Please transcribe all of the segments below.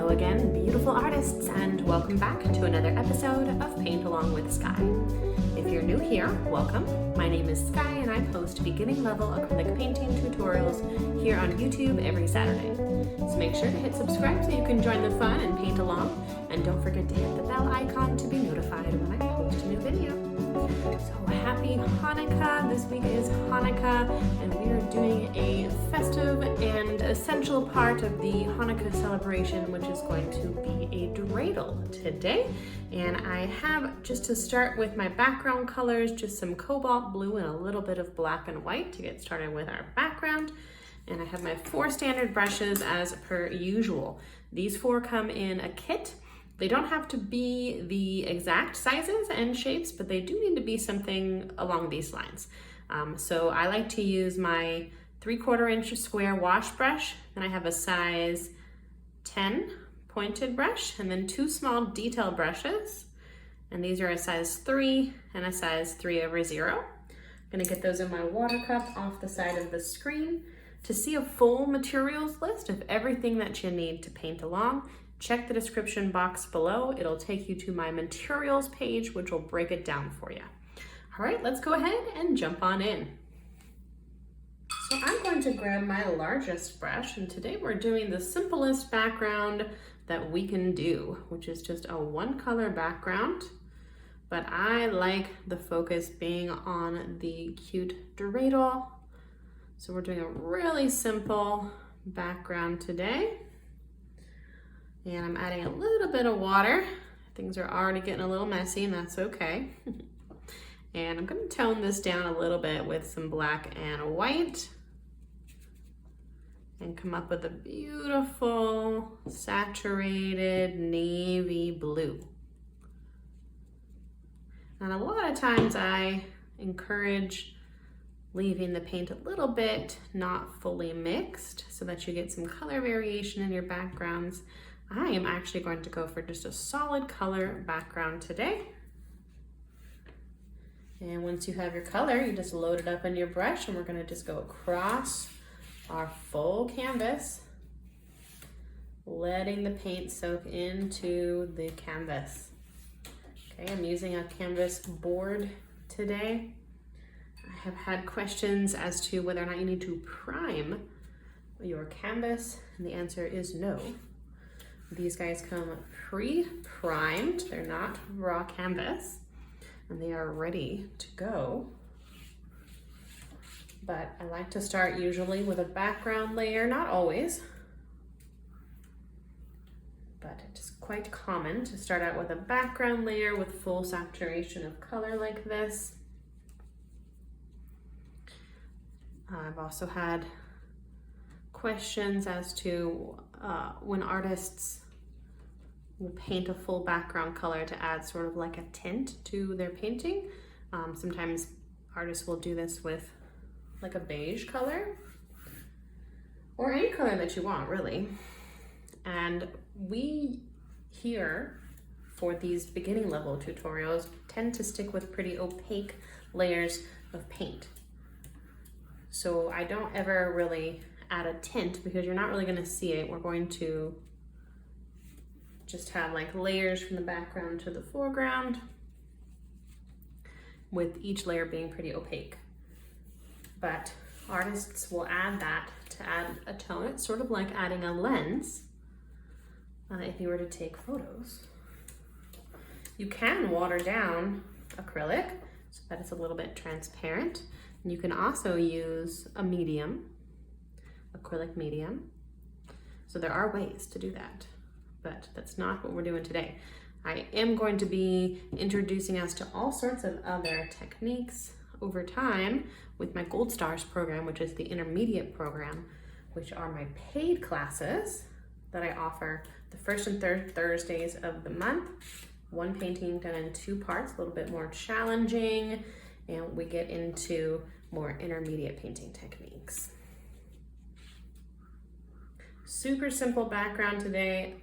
Hello again, beautiful artists, and welcome back to another episode of Paint Along with Skye. If you're new here, welcome. My name is Skye and I post beginning level acrylic painting tutorials here on YouTube every Saturday. So make sure to hit subscribe so you can join the fun and paint along, and don't forget to hit the bell icon to be notified when I post a new video. So happy Hanukkah. This week is Hanukkah and we are doing a festive and essential part of the Hanukkah celebration, which is going to be a dreidel today. And I have, just to start with my background colors, just some cobalt blue and a little bit of black and white to get started with our background. And I have my 4 standard brushes as per usual. These 4 come in a kit. They don't have to be the exact sizes and shapes, but they do need to be something along these lines. So I like to use my 3/4 inch square wash brush. Then I have a size 10 pointed brush, and then 2 small detail brushes. And these are a size 3 and a size 3/0. I'm gonna get those in my water cup off the side of the screen. To see a full materials list of everything that you need to paint along, check the description box below. It'll take you to my materials page, which will break it down for you. All right, let's go ahead and jump on in. So I'm going to grab my largest brush, and today we're doing the simplest background that we can do, which is just a 1 color background. But I like the focus being on the cute dreidel. So we're doing a really simple background today. And I'm adding a little bit of water. Things are already getting a little messy, and that's okay. And I'm gonna tone this down a little bit with some black and white and come up with a beautiful saturated navy blue. And a lot of times I encourage leaving the paint a little bit not fully mixed so that you get some color variation in your backgrounds. I am actually going to go for just a solid color background today. And once you have your color, you just load it up in your brush, and we're going to just go across our full canvas, letting the paint soak into the canvas. Okay, I'm using a canvas board today. I have had questions as to whether or not you need to prime your canvas, and the answer is no. These guys come pre-primed. They're not raw canvas, and they are ready to go. But I like to start usually with a background layer, not always, but it's quite common to start out with a background layer with full saturation of color like this. I've also had questions as to when artists will paint a full background color to add sort of like a tint to their painting. Sometimes artists will do this with like a beige color or any color that you want, really. And we here for these beginning level tutorials tend to stick with pretty opaque layers of paint. So I don't ever really add a tint because you're not really going to see it. We're going to just have like layers from the background to the foreground, with each layer being pretty opaque. But artists will add that to add a tone. It's sort of like adding a lens if you were to take photos. You can water down acrylic so that it's a little bit transparent. And you can also use a medium, acrylic medium. So there are ways to do that, but that's not what we're doing today. I am going to be introducing us to all sorts of other techniques over time with my Gold Stars program, which is the intermediate program, which are my paid classes that I offer the first and third Thursdays of the month. 1 painting done in 2 parts, a little bit more challenging, and we get into more intermediate painting techniques. Super simple background today,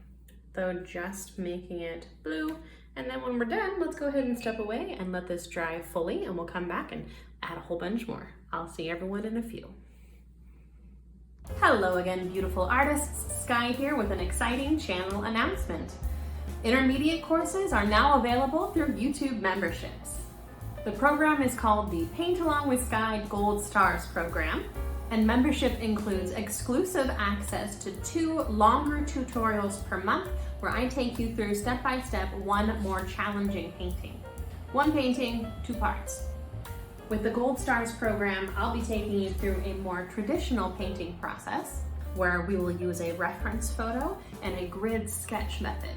though, just making it blue. And then when we're done, let's go ahead and step away and let this dry fully, and we'll come back and add a whole bunch more. I'll see everyone in a few. Hello again, beautiful artists. Skye here with an exciting channel announcement. Intermediate courses are now available through YouTube memberships. The program is called the Paint Along with Skye Gold Stars program, and membership includes exclusive access to 2 longer tutorials per month where I take you through step-by-step one more challenging painting. 1 painting, 2 parts. With the Gold Stars program, I'll be taking you through a more traditional painting process where we will use a reference photo and a grid sketch method.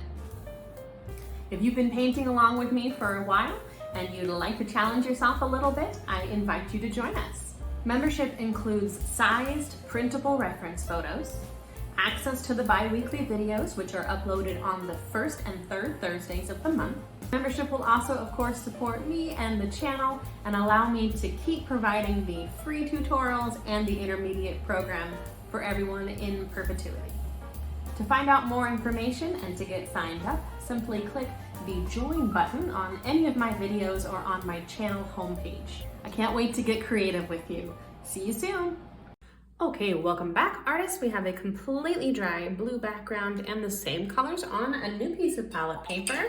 If you've been painting along with me for a while and you'd like to challenge yourself a little bit, I invite you to join us. Membership includes sized printable reference photos, access to the bi-weekly videos, which are uploaded on the 1st and 3rd Thursdays of the month. Membership will also, of course, support me and the channel and allow me to keep providing the free tutorials and the intermediate program for everyone in perpetuity. To find out more information and to get signed up, simply click the join button on any of my videos or on my channel homepage. I can't wait to get creative with you. See you soon. Okay, welcome back, artists. We have a completely dry blue background and the same colors on a new piece of palette paper.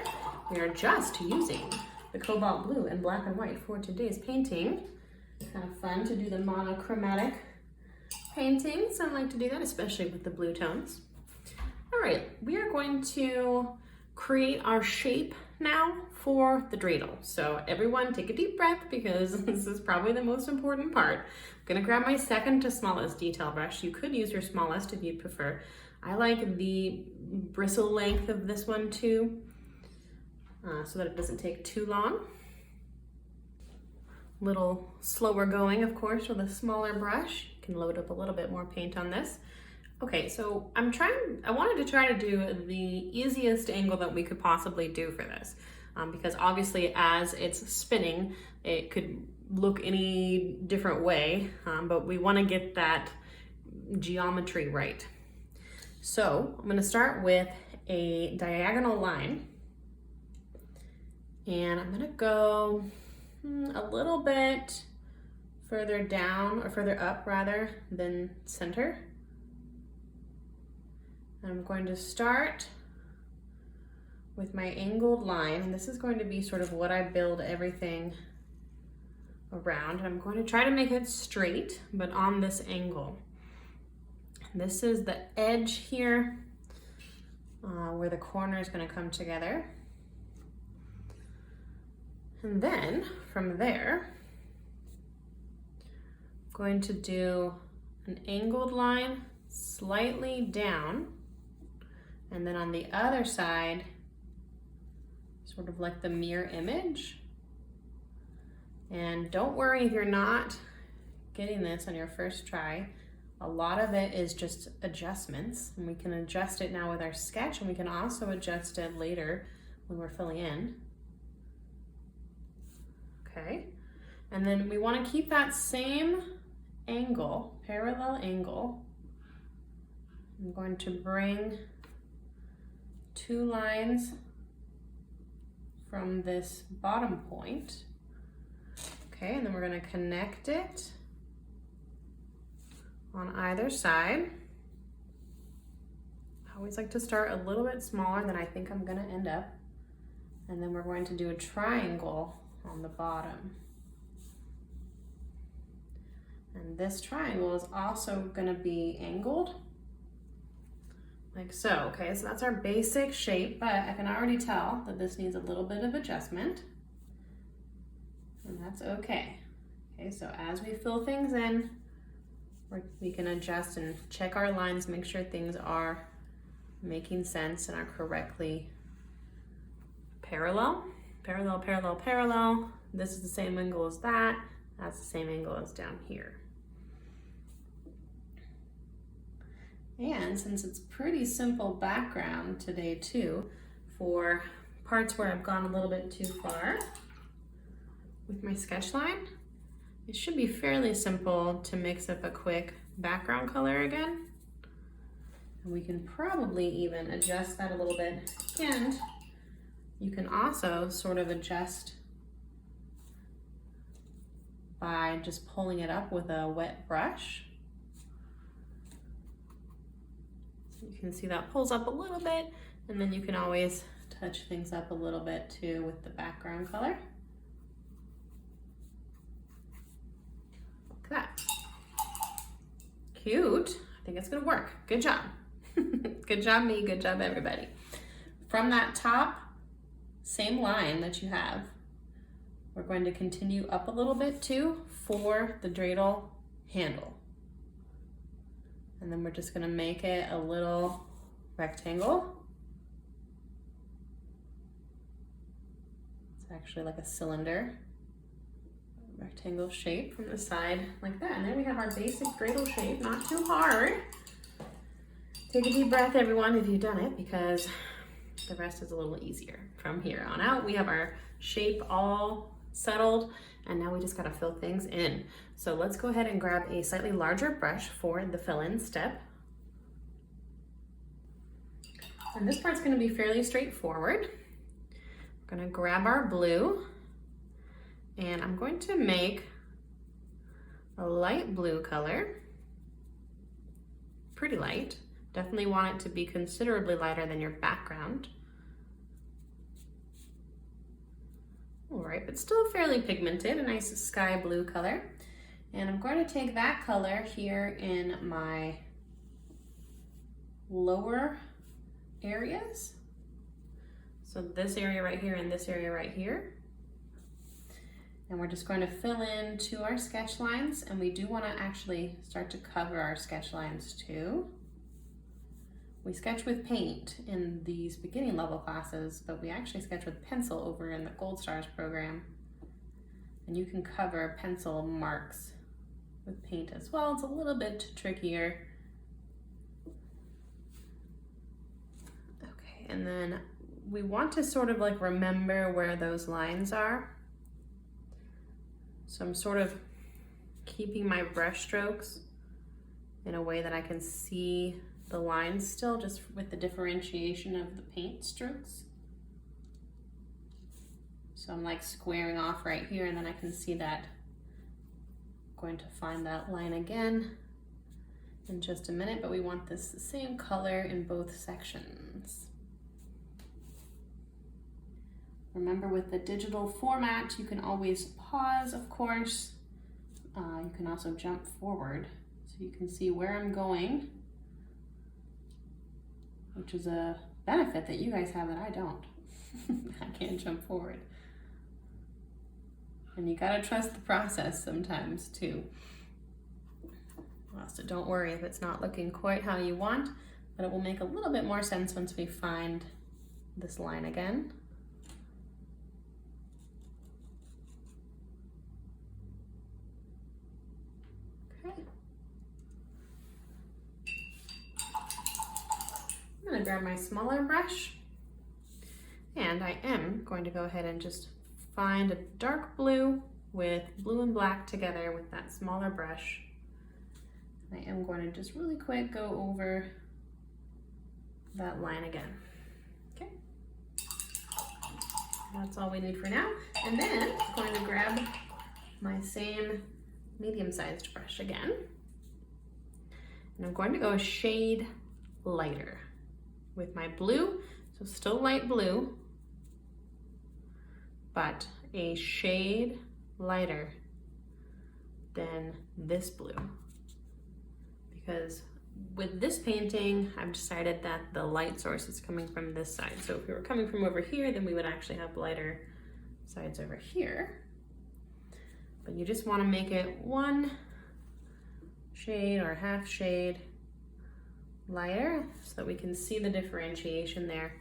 We are just using the cobalt blue and black and white for today's painting. Kind of fun to do the monochromatic paintings. I like to do that, especially with the blue tones. All right, we are going to create our shape now for the dreidel. So everyone take a deep breath because this is probably the most important part. I'm gonna grab my second to smallest detail brush. You could use your smallest if you prefer. I like the bristle length of this one too, so that it doesn't take too long. Little slower going, of course, with a smaller brush. You can load up a little bit more paint on this. Okay, so I wanted to try to do the easiest angle that we could possibly do for this, because obviously as it's spinning, it could look any different way, but we want to get that geometry right. So I'm going to start with a diagonal line, and I'm going to go a little bit further down, or further up rather, than center. I'm going to start with my angled line, and this is going to be sort of what I build everything around. I'm going to try to make it straight, but on this angle. This is the edge here, where the corner is going to come together. And then from there, I'm going to do an angled line slightly down. And then on the other side, sort of like the mirror image. And don't worry if you're not getting this on your first try. A lot of it is just adjustments, and we can adjust it now with our sketch, and we can also adjust it later when we're filling in. Okay, and then we want to keep that same angle, parallel angle. I'm going to bring 2 lines from this bottom point. Okay, and then we're going to connect it on either side. I always like to start a little bit smaller than I think I'm going to end up. And then we're going to do a triangle on the bottom. And this triangle is also going to be angled like so. Okay, so that's our basic shape, but I can already tell that this needs a little bit of adjustment, and that's okay. Okay, so as we fill things in, we can adjust and check our lines, make sure things are making sense and are correctly parallel. Parallel, parallel, parallel. This is the same angle as that. That's the same angle as down here. And since it's pretty simple background today too, for parts where I've gone a little bit too far with my sketch line, it should be fairly simple to mix up a quick background color again. And we can probably even adjust that a little bit. And you can also sort of adjust by just pulling it up with a wet brush. You can see that pulls up a little bit, and then you can always touch things up a little bit too with the background color. Look at that. Cute. I think it's gonna work. Good job. Good job me, good job everybody. From that top, same line that you have, we're going to continue up a little bit too for the dreidel handle. And then we're just gonna make it a little rectangle. It's actually like a cylinder, rectangle shape from the side like that. And then we have our basic dreidel shape, not too hard. Take a deep breath, everyone, if you've done it, because the rest is a little easier. From here on out, we have our shape all settled, and now we just gotta fill things in. So let's go ahead and grab a slightly larger brush for the fill-in step. And this part's gonna be fairly straightforward. We're gonna grab our blue, and I'm going to make a light blue color, pretty light. Definitely want it to be considerably lighter than your background. All right, but still fairly pigmented, a nice sky blue color. And I'm going to take that color here in my lower areas. So this area right here and this area right here. And we're just going to fill in to our sketch lines, and we do want to actually start to cover our sketch lines too. We sketch with paint in these beginning level classes, but we actually sketch with pencil over in the Gold Stars program. And you can cover pencil marks with paint as well. It's a little bit trickier. Okay, and then we want to sort of like remember where those lines are. So I'm sort of keeping my brush strokes in a way that I can see the lines still, just with the differentiation of the paint strokes. So I'm like squaring off right here, and then I can see that. I'm going to find that line again in just a minute, but we want this the same color in both sections. Remember, with the digital format, you can always pause, of course. You can also jump forward, so you can see where I'm going, which is a benefit that you guys have that I don't. I can't jump forward. And you gotta trust the process sometimes too. Well, so don't worry if it's not looking quite how you want, but it will make a little bit more sense once we find this line again. I'm going to grab my smaller brush, and I am going to go ahead and just find a dark blue with blue and black together with that smaller brush. I am going to just really quick go over that line again. Okay, that's all we need for now. And then I'm going to grab my same medium-sized brush again, and I'm going to go a shade lighter with my blue, so still light blue, but a shade lighter than this blue. Because with this painting, I've decided that the light source is coming from this side. So if we were coming from over here, then we would actually have lighter sides over here. But you just want to make it one shade or half shade lighter so that we can see the differentiation there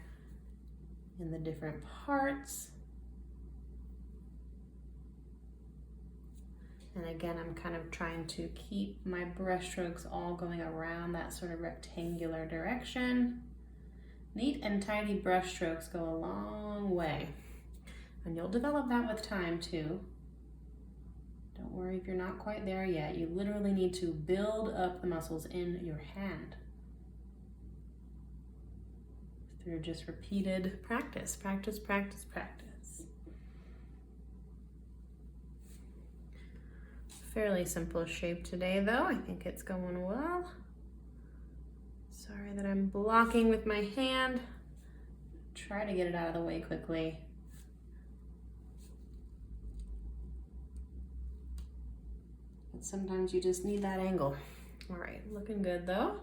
in the different parts. And again, I'm kind of trying to keep my brush strokes all going around that sort of rectangular direction. Neat and tidy brush strokes go a long way, and you'll develop that with time too. Don't worry if you're not quite there yet. You literally need to build up the muscles in your hand through just repeated practice, practice, practice, practice. Fairly simple shape today though. I think it's going well. Sorry that I'm blocking with my hand. Try to get it out of the way quickly. But sometimes you just need that angle. All right, looking good though.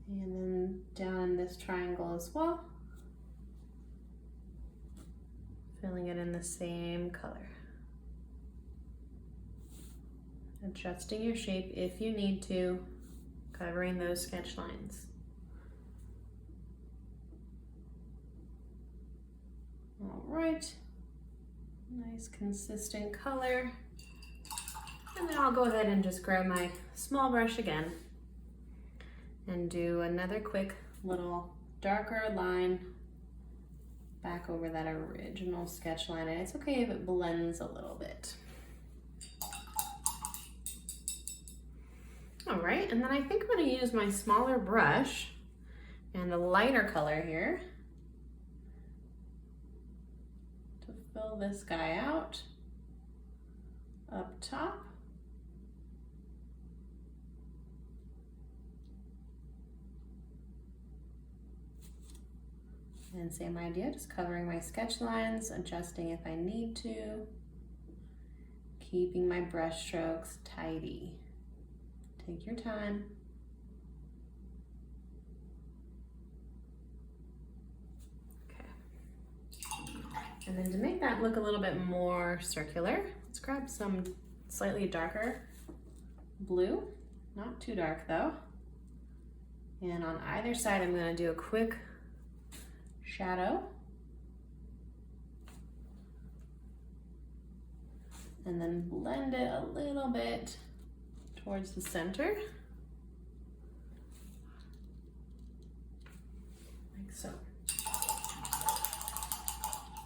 And then down in this triangle as well. Filling it in the same color. Adjusting your shape if you need to, covering those sketch lines. All right, nice consistent color. And then I'll go ahead and just grab my small brush again and do another quick little darker line back over that original sketch line. And it's okay if it blends a little bit. All right, and then I think I'm gonna use my smaller brush and a lighter color here to fill this guy out up top. And same idea, just covering my sketch lines, adjusting if I need to, keeping my brush strokes tidy. Take your time. Okay. And then to make that look a little bit more circular, let's grab some slightly darker blue, not too dark though. And on either side, I'm gonna do a quick shadow. And then blend it a little bit towards the center, like so.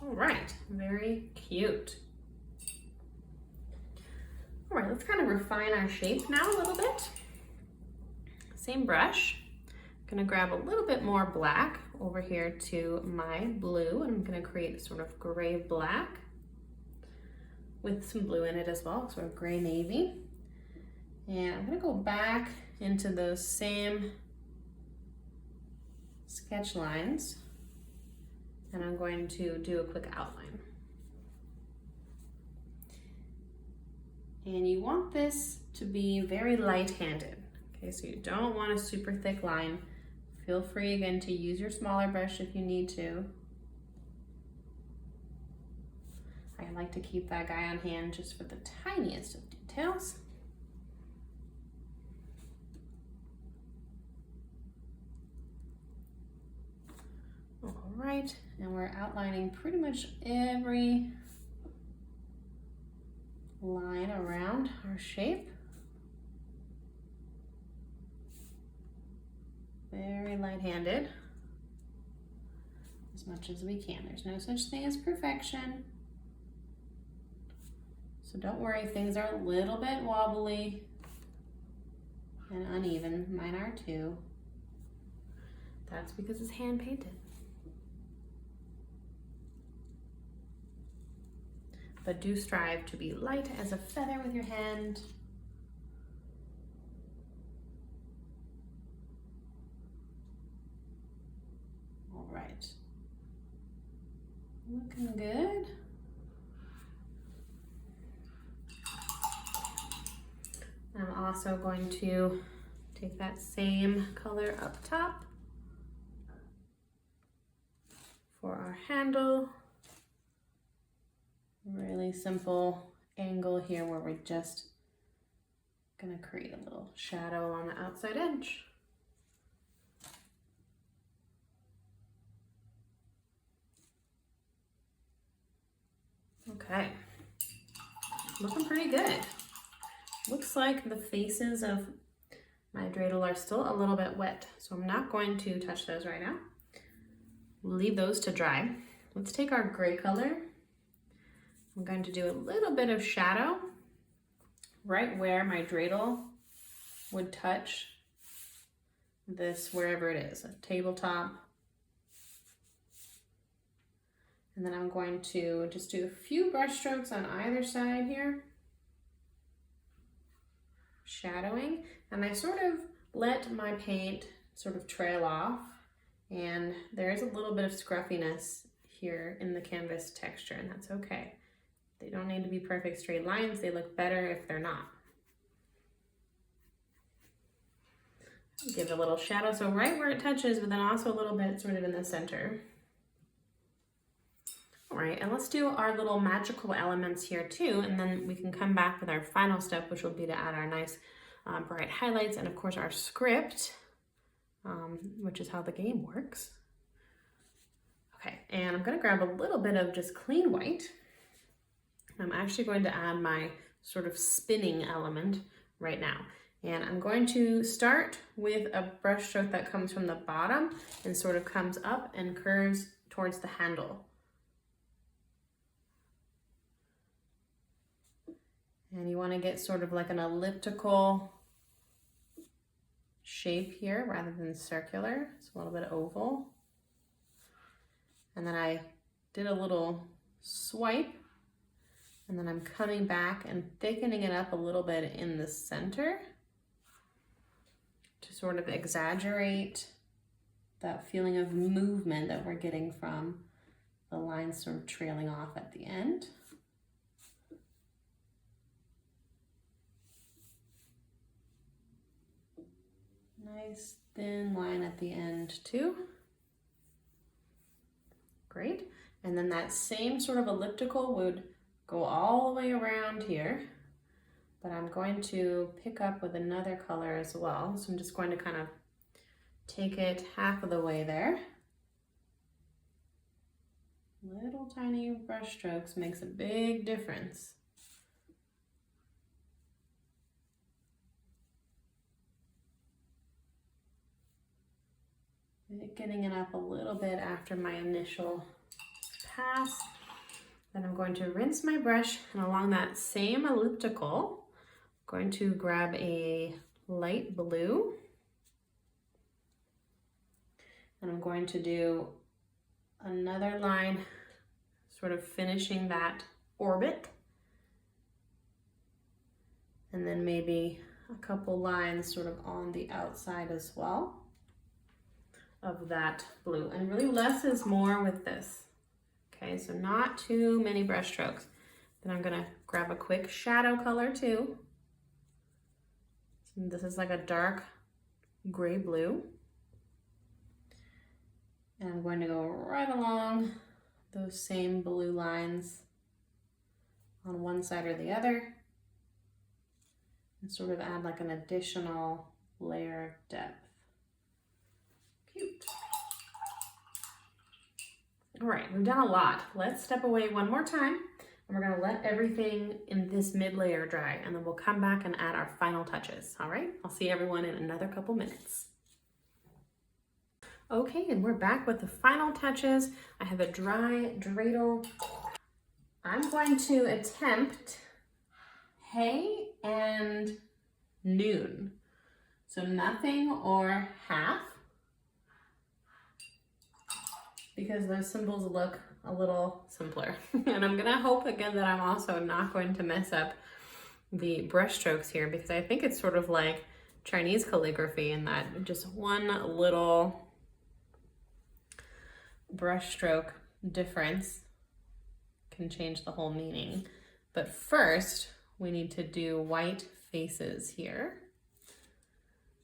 All right, very cute. All right, let's kind of refine our shape now a little bit. Same brush. I'm gonna grab a little bit more black over here to my blue, and I'm gonna create a sort of gray black with some blue in it as well, sort of gray navy. And I'm gonna go back into those same sketch lines, and I'm going to do a quick outline. And you want this to be very light-handed. Okay, so you don't want a super thick line. Feel free again to use your smaller brush if you need to. I like to keep that guy on hand just for the tiniest of details. All right, and we're outlining pretty much every line around our shape. Very light-handed, as much as we can. There's no such thing as perfection. So don't worry if things are a little bit wobbly and uneven. Mine are too. That's because it's hand painted. But do strive to be light as a feather with your hand. All right. Looking good. I'm also going to take that same color up top for our handle. Really simple angle here where we're just gonna create a little shadow along the outside edge. Okay, looking pretty good. Looks like the faces of my dreidel are still a little bit wet, so I'm not going to touch those right now. We'll leave those to dry. Let's take our gray color. I'm going to do a little bit of shadow right where my dreidel would touch this, wherever it is, a tabletop. And then I'm going to just do a few brush strokes on either side here. shadowing, and I sort of let my paint sort of trail off, and there's a little bit of scruffiness here in the canvas texture, and that's okay. They don't need to be perfect straight lines. They look better if they're not. Give a little shadow, so right where it touches, but then also a little bit sort of in the center. All right, and let's do our little magical elements here too, and then we can come back with our final step, which will be to add our nice bright highlights and of course our script, which is how the game works. Okay, and I'm gonna grab a little bit of just clean white. I'm actually going to add my sort of spinning element right now. And I'm going to start with a brush stroke that comes from the bottom and sort of comes up and curves towards the handle. And you want to get sort of like an elliptical shape here rather than circular. It's a little bit oval. And then I did a little swipe, and then I'm coming back and thickening it up a little bit in the center to sort of exaggerate that feeling of movement that we're getting from the lines sort of trailing off at the end. Nice thin line at the end too. Great. And then that same sort of elliptical would go all the way around here, but I'm going to pick up with another color as well. So I'm just going to kind of take it half of the way there. Little tiny brush strokes makes a big difference. Getting it up a little bit after my initial pass. Then I'm going to rinse my brush, and along that same elliptical, I'm going to grab a light blue, and I'm going to do another line, sort of finishing that orbit, and then maybe a couple lines sort of on the outside as well of that blue. And really less is more with this. Okay, so not too many brush strokes. Then I'm gonna grab a quick shadow color too. So this is like a dark gray blue. And I'm going to go right along those same blue lines on one side or the other and sort of add like an additional layer of depth. Cute. All right, we've done a lot. Let's step away one more time, and we're gonna let everything in this mid layer dry, and then we'll come back and add our final touches. All right, I'll see everyone in another couple minutes. Okay, and we're back with the final touches. I have a dry dreidel. I'm going to attempt hay and noon. So nothing or half, because those symbols look a little simpler. And I'm gonna hope again that I'm also not going to mess up the brush strokes here, because I think it's sort of like Chinese calligraphy in that just one little brush stroke difference can change the whole meaning. But first, we need to do white faces here.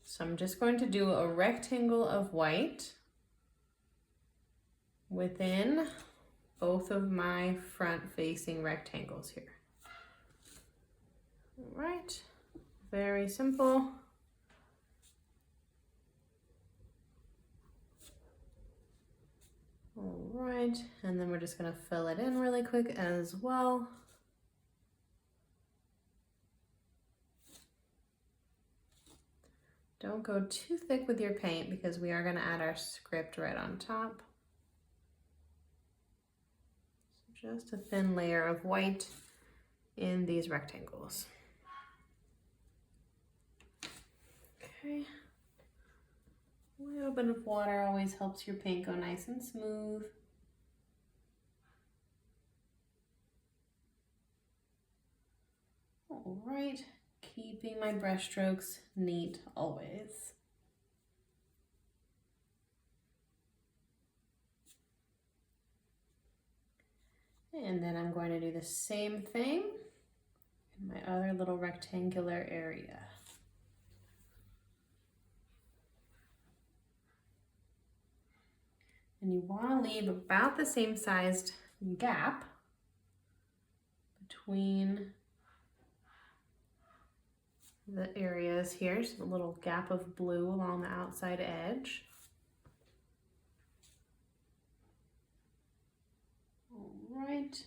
So I'm just going to do a rectangle of white within both of my front-facing rectangles here. All right, very simple. All right, and then we're just gonna fill it in really quick as well. Don't go too thick with your paint because we are gonna add our script right on top. So just a thin layer of white in these rectangles. Okay. A little bit of water always helps your paint go nice and smooth. All right, keeping my brush strokes neat always. And then I'm going to do the same thing in my other little rectangular area. And you want to leave about the same sized gap between the areas here, so a little gap of blue along the outside edge. All right,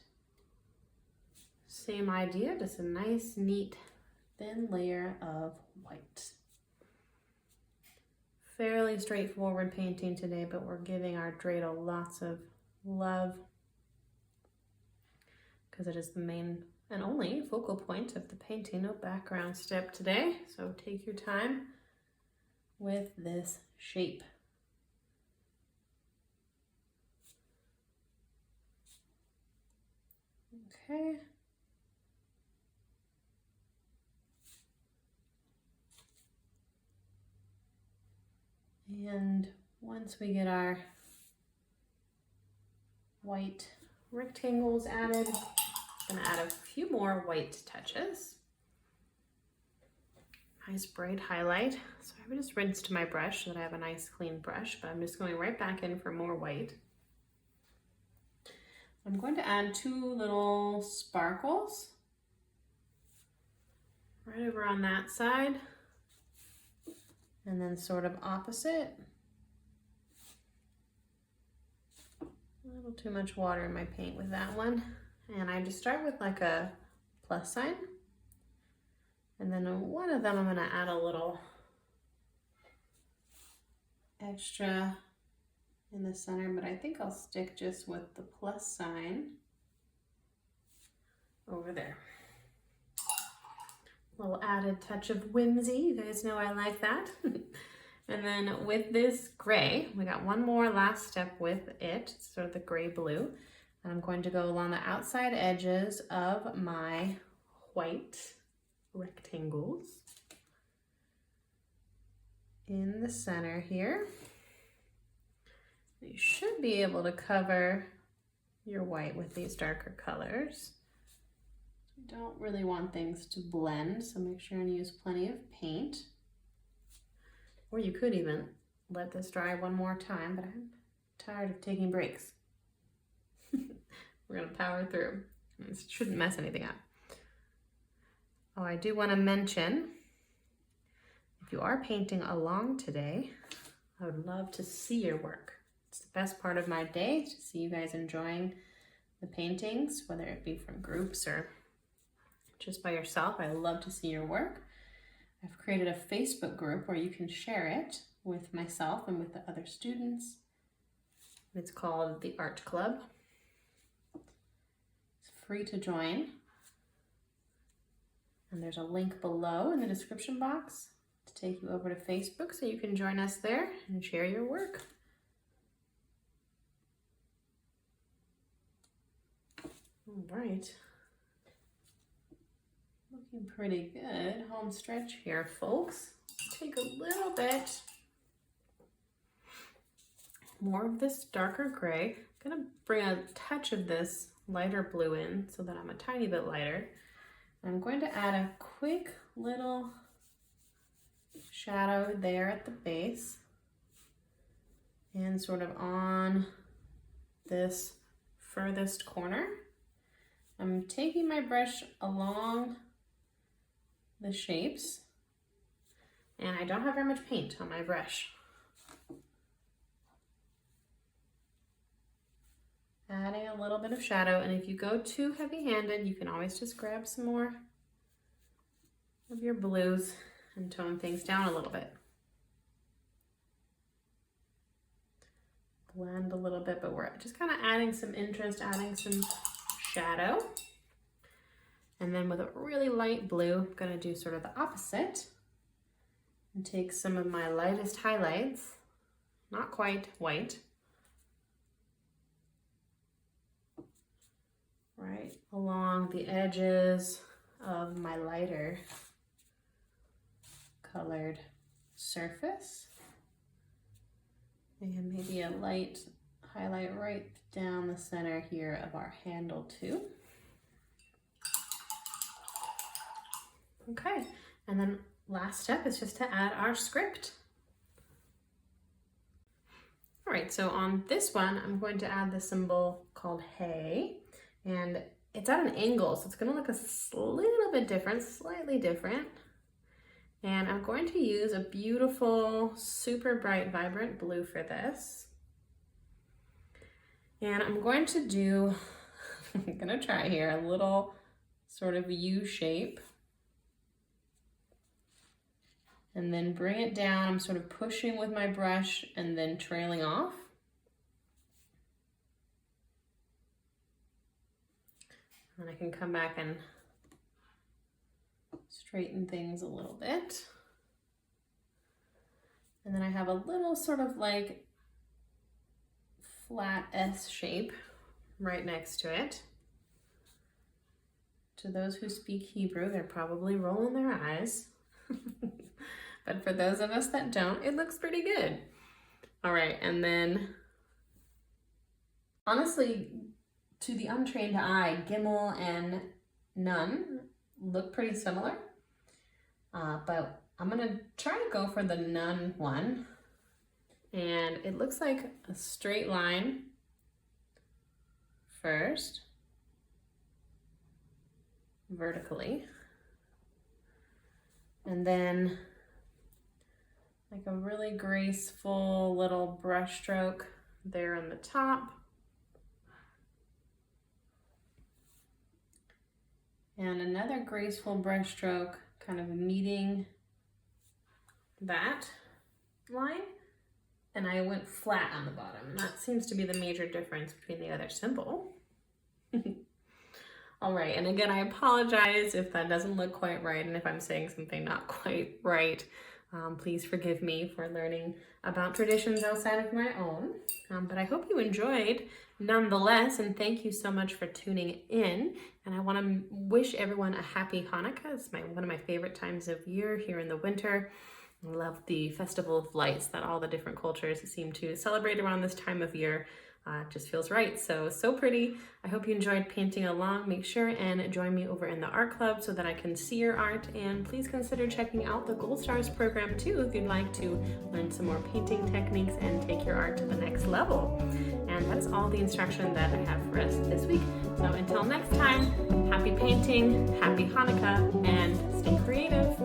same idea, just a nice, neat, thin layer of white. Fairly straightforward painting today, but we're giving our dreidel lots of love because it is the main and only focal point of the painting. No background step today, so take your time with this shape. Okay. And once we get our white rectangles added, I'm gonna add a few more white touches. Nice bright highlight. So I just rinsed my brush so that I have a nice clean brush, but I'm just going right back in for more white. I'm going to add two little sparkles right over on that side, and then sort of opposite. A little too much water in my paint with that one. And I just start with like a plus sign. And then one of them I'm gonna add a little extra in the center, but I think I'll stick just with the plus sign over there. A little added touch of whimsy, you guys know I like that. And then with this gray, we got one more last step with it, sort of the gray blue. And I'm going to go along the outside edges of my white rectangles in the center here. You should be able to cover your white with these darker colors. You don't really want things to blend, so make sure and use plenty of paint. Or you could even let this dry one more time, but I'm tired of taking breaks. We're gonna power through. This shouldn't mess anything up. Oh, I do want to mention, if you are painting along today, I would love to see your work. It's the best part of my day, to see you guys enjoying the paintings, whether it be from groups or just by yourself. I love to see your work. I've created a Facebook group where you can share it with myself and with the other students. It's called the Art Club. It's free to join. And there's a link below in the description box to take you over to Facebook so you can join us there and share your work. All right. Looking pretty good. Home stretch here, folks. Take a little bit more of this darker gray. I'm gonna bring a touch of this lighter blue in so that I'm a tiny bit lighter. I'm going to add a quick little shadow there at the base and sort of on this furthest corner. I'm taking my brush along the shapes, and I don't have very much paint on my brush. Adding a little bit of shadow, and if you go too heavy-handed, you can always just grab some more of your blues and tone things down a little bit. Blend a little bit, but we're just kind of adding some interest, adding some shadow. And then with a really light blue, I'm gonna do sort of the opposite and take some of my lightest highlights, not quite white, right along the edges of my lighter colored surface. And maybe a light highlight right down the center here of our handle too. Okay, and then last step is just to add our script. All right, so on this one, I'm going to add the symbol called hey, and it's at an angle, so it's gonna look a little bit different, slightly different. And I'm going to use a beautiful, super bright, vibrant blue for this. And I'm going to do, I'm gonna try here, a little sort of U shape. And then bring it down. I'm sort of pushing with my brush and then trailing off. And I can come back and straighten things a little bit. And then I have a little sort of like flat S shape right next to it. To those who speak Hebrew, they're probably rolling their eyes. But for those of us that don't, it looks pretty good. All right, and then honestly, to the untrained eye, Gimel and Nun look pretty similar. But I'm gonna try to go for the Nun one. And it looks like a straight line first, vertically. And then like a really graceful little brush stroke there on the top. And another graceful brush stroke kind of meeting that line. And I went flat on the bottom. That seems to be the major difference between the other symbol. All right, and again, I apologize if that doesn't look quite right and if I'm saying something not quite right. Please forgive me for learning about traditions outside of my own. But I hope you enjoyed nonetheless, and thank you so much for tuning in. And I want to wish everyone a happy Hanukkah. It's one of my favorite times of year here in the winter. I love the Festival of Lights that all the different cultures seem to celebrate around this time of year. It just feels right. So pretty. I hope you enjoyed painting along. Make sure and join me over in the art club so that I can see your art. And please consider checking out the Gold Stars program too if you'd like to learn some more painting techniques and take your art to the next level. And that's all the instruction that I have for us this week. So until next time, happy painting, happy Hanukkah, and stay creative.